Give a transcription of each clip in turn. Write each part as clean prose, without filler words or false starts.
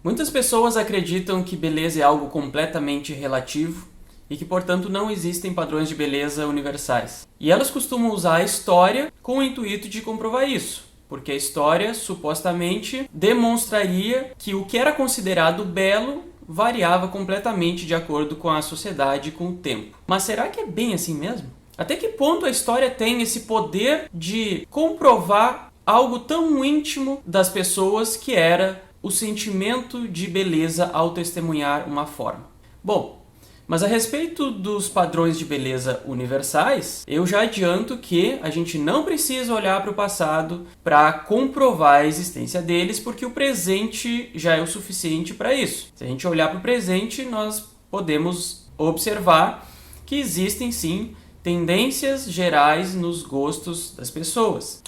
Muitas pessoas acreditam que beleza é algo completamente relativo e que, portanto, não existem padrões de beleza universais. E elas costumam usar a história com o intuito de comprovar isso, porque a história supostamente demonstraria que o que era considerado belo variava completamente de acordo com a sociedade e com o tempo. Mas será que é bem assim mesmo? Até que ponto a história tem esse poder de comprovar algo tão íntimo das pessoas que era o sentimento de beleza ao testemunhar uma forma? Bom, mas a respeito dos padrões de beleza universais, eu já adianto que a gente não precisa olhar para o passado para comprovar a existência deles, porque o presente já é o suficiente para isso. Se a gente olhar para o presente, nós podemos observar que existem sim tendências gerais nos gostos das pessoas.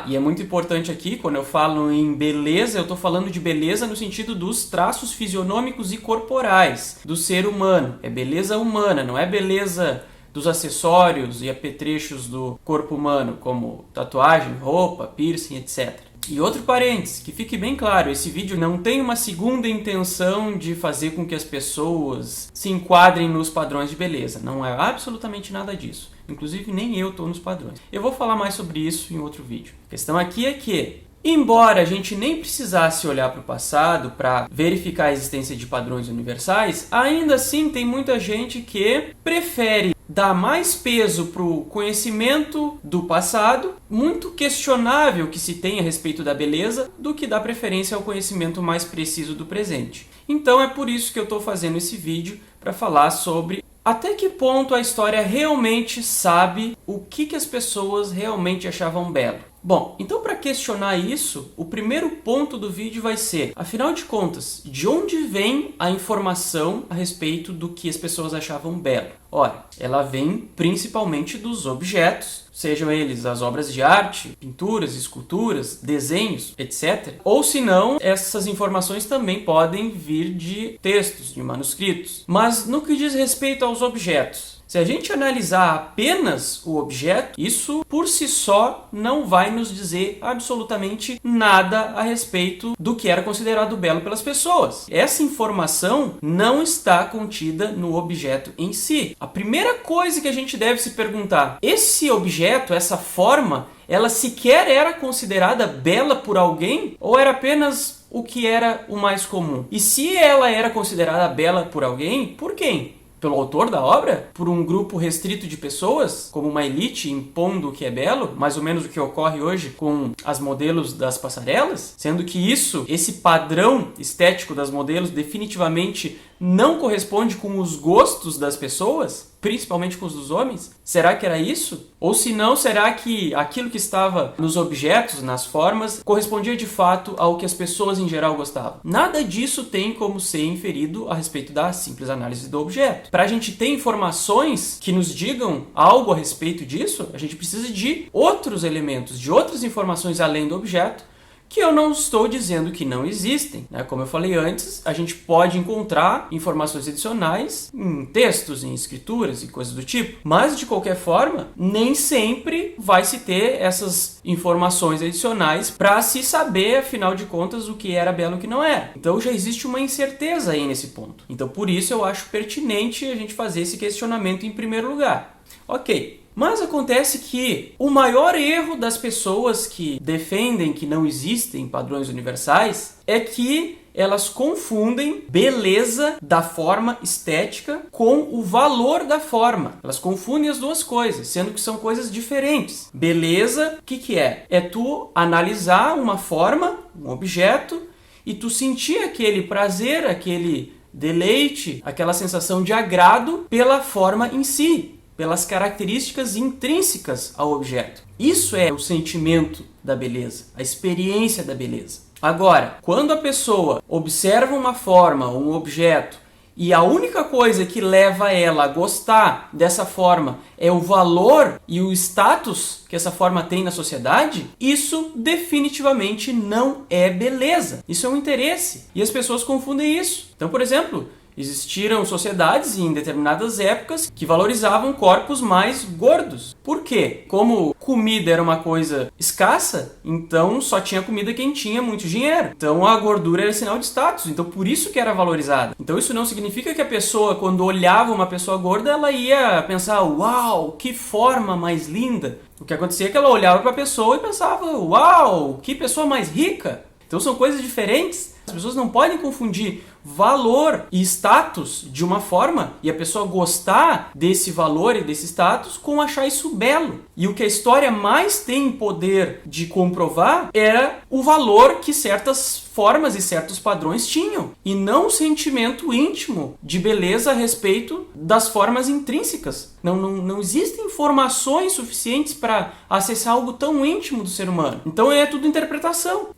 E é muito importante aqui, quando eu falo em beleza, eu estou falando de beleza no sentido dos traços fisionômicos e corporais do ser humano. É beleza humana, não é beleza dos acessórios e apetrechos do corpo humano, como tatuagem, roupa, piercing, etc. E outro parênteses, que fique bem claro, esse vídeo não tem uma segunda intenção de fazer com que as pessoas se enquadrem nos padrões de beleza. Não é absolutamente nada disso. Inclusive, nem eu estou nos padrões. Eu vou falar mais sobre isso em outro vídeo. A questão aqui é que, embora a gente nem precisasse olhar para o passado para verificar a existência de padrões universais, ainda assim tem muita gente que prefere dar mais peso para o conhecimento do passado, muito questionável que se tem a respeito da beleza, do que dar preferência ao conhecimento mais preciso do presente. Então é por isso que eu estou fazendo esse vídeo, para falar sobre até que ponto a história realmente sabe o que as pessoas realmente achavam belo. Bom, então para questionar isso, o primeiro ponto do vídeo vai ser, afinal de contas, de onde vem a informação a respeito do que as pessoas achavam belo? Ora, ela vem principalmente dos objetos, sejam eles as obras de arte, pinturas, esculturas, desenhos, etc. Ou se não, essas informações também podem vir de textos, de manuscritos. Mas no que diz respeito aos objetos, se a gente analisar apenas o objeto, isso por si só não vai nos dizer absolutamente nada a respeito do que era considerado belo pelas pessoas. Essa informação não está contida no objeto em si. A primeira coisa que a gente deve se perguntar, esse objeto, essa forma, ela sequer era considerada bela por alguém ou era apenas o que era o mais comum? E se ela era considerada bela por alguém, por quem? Pelo autor da obra? Por um grupo restrito de pessoas? Como uma elite impondo o que é belo? Mais ou menos o que ocorre hoje com as modelos das passarelas? Sendo que esse padrão estético das modelos definitivamente não corresponde com os gostos das pessoas? Principalmente com os dos homens? Será que era isso? Ou se não, será que aquilo que estava nos objetos, nas formas, correspondia de fato ao que as pessoas em geral gostavam? Nada disso tem como ser inferido a respeito da simples análise do objeto. Para a gente ter informações que nos digam algo a respeito disso, a gente precisa de outros elementos, de outras informações além do objeto, que eu não estou dizendo que não existem, né? Como eu falei antes, a gente pode encontrar informações adicionais em textos, em escrituras e coisas do tipo, mas de qualquer forma, nem sempre vai se ter essas informações adicionais para se saber, afinal de contas, o que era belo e o que não era. Então já existe uma incerteza aí nesse ponto. Então por isso eu acho pertinente a gente fazer esse questionamento em primeiro lugar. Ok. Mas acontece que o maior erro das pessoas que defendem que não existem padrões universais é que elas confundem beleza da forma estética com o valor da forma. Elas confundem as duas coisas, sendo que são coisas diferentes. Beleza, o que é? É tu analisar uma forma, um objeto, e tu sentir aquele prazer, aquele deleite, aquela sensação de agrado pela forma em si, pelas características intrínsecas ao objeto. Isso é o sentimento da beleza, a experiência da beleza. Agora, quando a pessoa observa uma forma, um objeto, e a única coisa que leva ela a gostar dessa forma é o valor e o status que essa forma tem na sociedade, isso definitivamente não é beleza. Isso é um interesse. E as pessoas confundem isso. Então, por exemplo, Existiram sociedades em determinadas épocas que valorizavam corpos mais gordos. Por quê? Como comida era uma coisa escassa, então só tinha comida quem tinha muito dinheiro. Então a gordura era sinal de status, então por isso que era valorizada. Então isso não significa que a pessoa, quando olhava uma pessoa gorda, ela ia pensar, uau, que forma mais linda. O que acontecia é que ela olhava para a pessoa e pensava, uau, que pessoa mais rica. Então são coisas diferentes. As pessoas não podem confundir valor e status de uma forma e a pessoa gostar desse valor e desse status com achar isso belo. E o que a história mais tem poder de comprovar era o valor que certas formas e certos padrões tinham, e não o sentimento íntimo de beleza a respeito das formas intrínsecas. Não existem informações suficientes para acessar algo tão íntimo do ser humano. Então é tudo interpretação.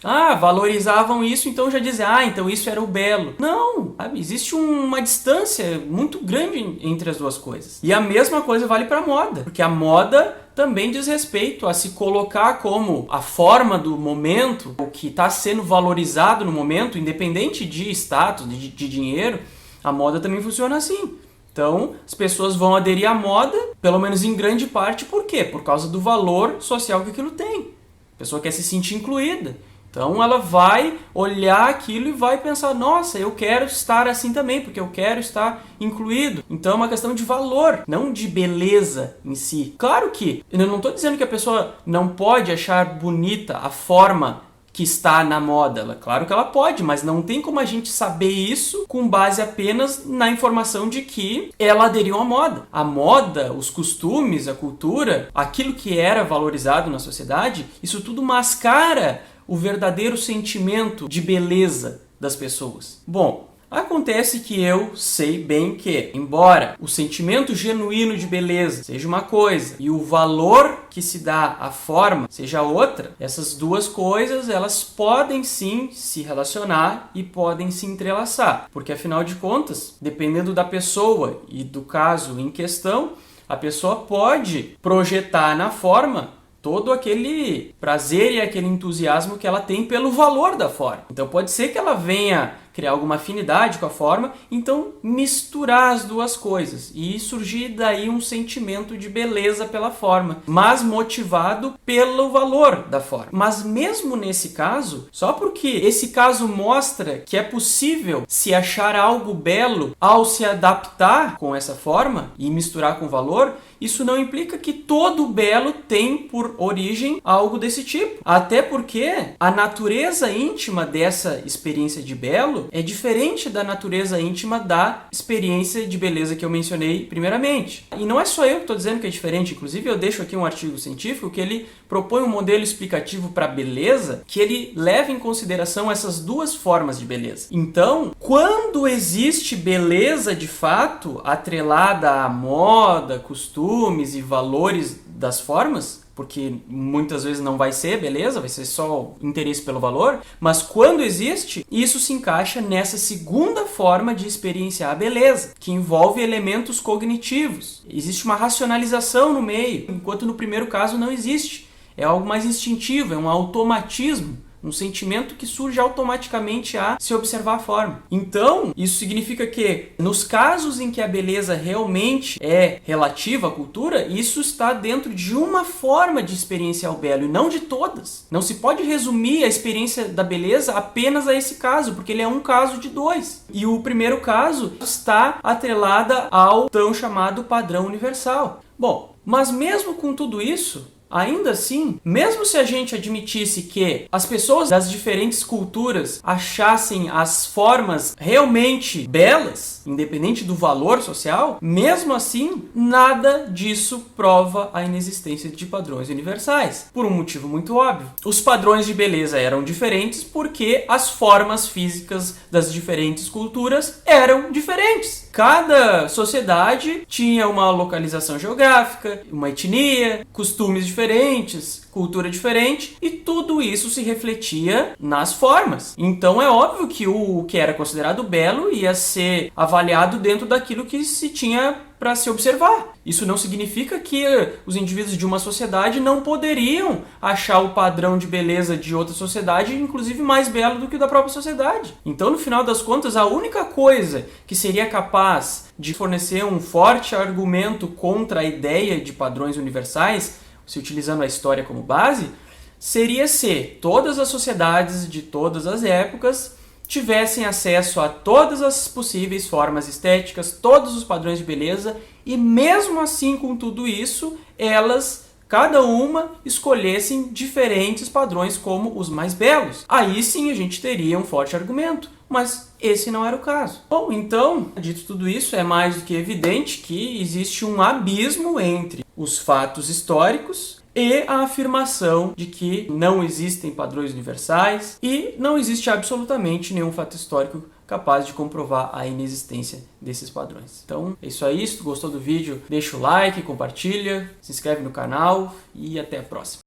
Valorizavam isso, então já dizem, então isso era o belo. Não, sabe? Existe uma distância muito grande entre as duas coisas. E a mesma coisa vale para a moda, porque a moda também diz respeito a se colocar como a forma do momento, o que está sendo valorizado no momento, independente de status, de dinheiro. A moda também funciona assim. Então, as pessoas vão aderir à moda, pelo menos em grande parte, por quê? Por causa do valor social que aquilo tem. A pessoa quer se sentir incluída. Então ela vai olhar aquilo e vai pensar, nossa, eu quero estar assim também, porque eu quero estar incluído. Então é uma questão de valor, não de beleza em si. Claro que eu não estou dizendo que a pessoa não pode achar bonita a forma que está na moda. Claro que ela pode, mas não tem como a gente saber isso com base apenas na informação de que ela aderiu à moda. A moda, os costumes, a cultura, aquilo que era valorizado na sociedade, isso tudo mascara o verdadeiro sentimento de beleza das pessoas. Bom, acontece que eu sei bem que, embora o sentimento genuíno de beleza seja uma coisa e o valor que se dá à forma seja outra, essas duas coisas elas podem sim se relacionar e podem se entrelaçar, porque afinal de contas, dependendo da pessoa e do caso em questão, a pessoa pode projetar na forma todo aquele prazer e aquele entusiasmo que ela tem pelo valor da forma. Então pode ser que ela venha criar alguma afinidade com a forma, então misturar as duas coisas e surgir daí um sentimento de beleza pela forma, mas motivado pelo valor da forma. Mas mesmo nesse caso, só porque esse caso mostra que é possível se achar algo belo ao se adaptar com essa forma e misturar com valor, isso não implica que todo belo tem por origem algo desse tipo. Até porque a natureza íntima dessa experiência de belo é diferente da natureza íntima da experiência de beleza que eu mencionei primeiramente. E não é só eu que estou dizendo que é diferente. Inclusive eu deixo aqui um artigo científico que ele propõe um modelo explicativo para beleza que ele leva em consideração essas duas formas de beleza. Então, quando existe beleza de fato atrelada à moda, costumes e valores das formas, porque muitas vezes não vai ser beleza, vai ser só interesse pelo valor, mas quando existe, isso se encaixa nessa segunda forma de experienciar a beleza, que envolve elementos cognitivos. Existe uma racionalização no meio, enquanto no primeiro caso não existe. É algo mais instintivo, é um automatismo. Um sentimento que surge automaticamente a se observar a forma. Então, isso significa que, nos casos em que a beleza realmente é relativa à cultura, isso está dentro de uma forma de experienciar o belo e não de todas. Não se pode resumir a experiência da beleza apenas a esse caso, porque ele é um caso de dois. E o primeiro caso está atrelada ao tão chamado padrão universal. Bom, mas mesmo com tudo isso, ainda assim, mesmo se a gente admitisse que as pessoas das diferentes culturas achassem as formas realmente belas, independente do valor social, mesmo assim, nada disso prova a inexistência de padrões universais, por um motivo muito óbvio. Os padrões de beleza eram diferentes porque as formas físicas das diferentes culturas eram diferentes. Cada sociedade tinha uma localização geográfica, uma etnia, costumes diferentes, diferentes, cultura diferente, e tudo isso se refletia nas formas. Então é óbvio que o que era considerado belo ia ser avaliado dentro daquilo que se tinha para se observar. Isso não significa que os indivíduos de uma sociedade não poderiam achar o padrão de beleza de outra sociedade, inclusive mais belo do que o da própria sociedade. Então, no final das contas, a única coisa que seria capaz de fornecer um forte argumento contra a ideia de padrões universais, se utilizando a história como base, seria se todas as sociedades de todas as épocas tivessem acesso a todas as possíveis formas estéticas, todos os padrões de beleza, e mesmo assim, com tudo isso, elas, cada uma, escolhessem diferentes padrões como os mais belos. Aí sim a gente teria um forte argumento, mas esse não era o caso. Bom, então, dito tudo isso, é mais do que evidente que existe um abismo entre os fatos históricos e a afirmação de que não existem padrões universais e não existe absolutamente nenhum fato histórico capaz de comprovar a inexistência desses padrões. Então, é isso aí. Se tu gostou do vídeo, deixa o like, compartilha, se inscreve no canal e até a próxima.